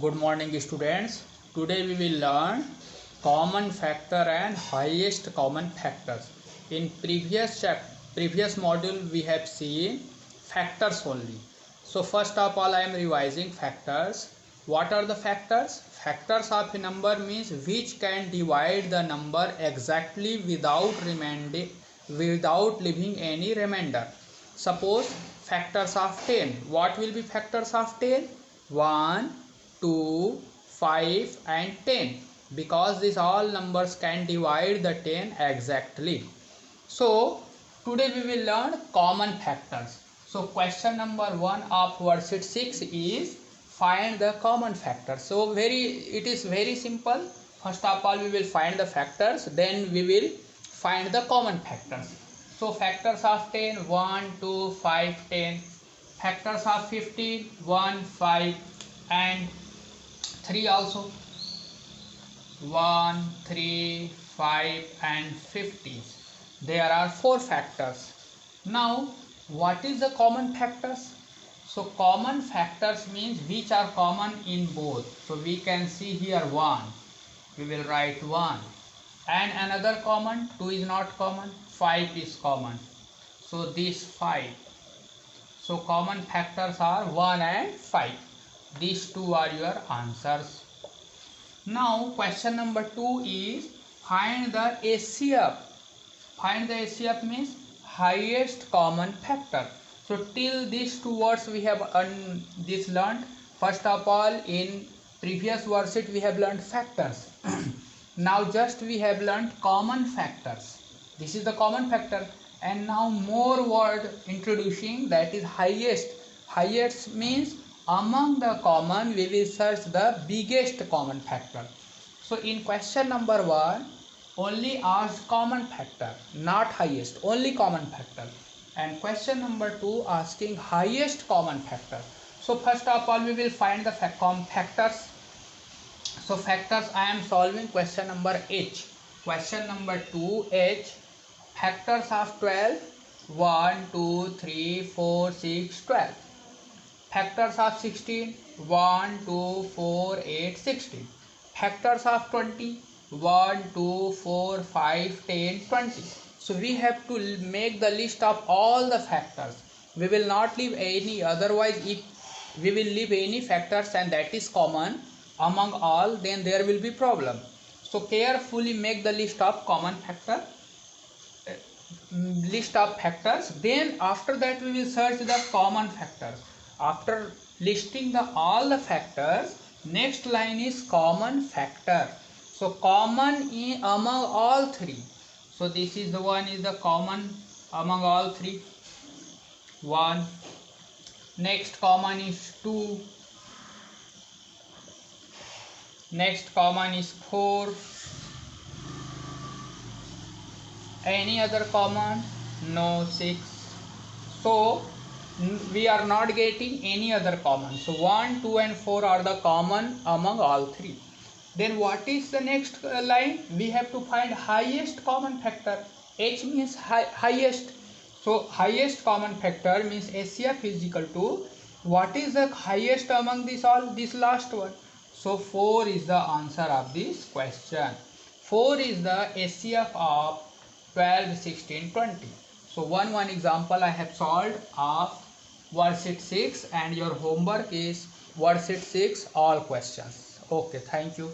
Good morning students. Today we will learn common factor and highest common factors. In previous module we have seen factors only. So first of all I am revising factors. What are the factors? Factors of a number means which can divide the number exactly without leaving any remainder. Suppose factors of 10. What will be factors of 10? 1, 2, 5 and 10, because these all numbers can divide the 10 exactly. So today we will learn common factors. So question number 1 of worksheet 6 is find the common factor. So it is very simple. First of all we will find the factors, then we will find the common factors. So factors of 10, 1, 2, 5, 10. Factors of 15, 1, 5 and 3 also. 1, 3, 5 and 50. There are 4 factors. Now what is the common factors? So common factors means which are common in both. So we can see here 1. We will write 1. And another common, 2 is not common, 5 is common. So this 5. So common factors are 1 and 5. These two are your answers. Now question number 2 is find the HCF. Find the HCF means highest common factor. So till these two words we have learned. First of all, in previous worksheet we have learned factors. Now just we have learned common factors. This is the common factor, and now more word introducing, that is highest. Highest means among the common we will search the biggest common factor. So in question number 1 only asked common factor, not highest, only common factor. And question number 2 asking highest common factor. So first of all we will find the factors. So factors I am solving question number H. Question number 2 H. Factors of 12, 1, 2, 3, 4, 6, 12. Factors of 16, 1, 2, 4, 8, 16. Factors of 20, 1, 2, 4, 5, 10, 20. So we have to make the list of all the factors. We will not leave any, otherwise if we will leave any factors and that is common among all, then there will be problem. So carefully make the list of common factor, list of factors. Then after that we will search the common factors. After listing all the factors, next line is common factor. So common among all three. So this is the one is the common among all three. 1. Next common is 2. Next common is 4. Any other common? No. 6. So we are not getting any other common. So 1, 2 and 4 are the common among all three. Then what is the next line? We have to find highest common factor. H means highest. So highest common factor means HCF is equal to, what is the highest among this all? This last one. So 4 is the answer of this question. 4 is the HCF of 12, 16, 20. So one example I have solved of worksheet 6, and your homework is worksheet 6 all questions. Okay, thank you.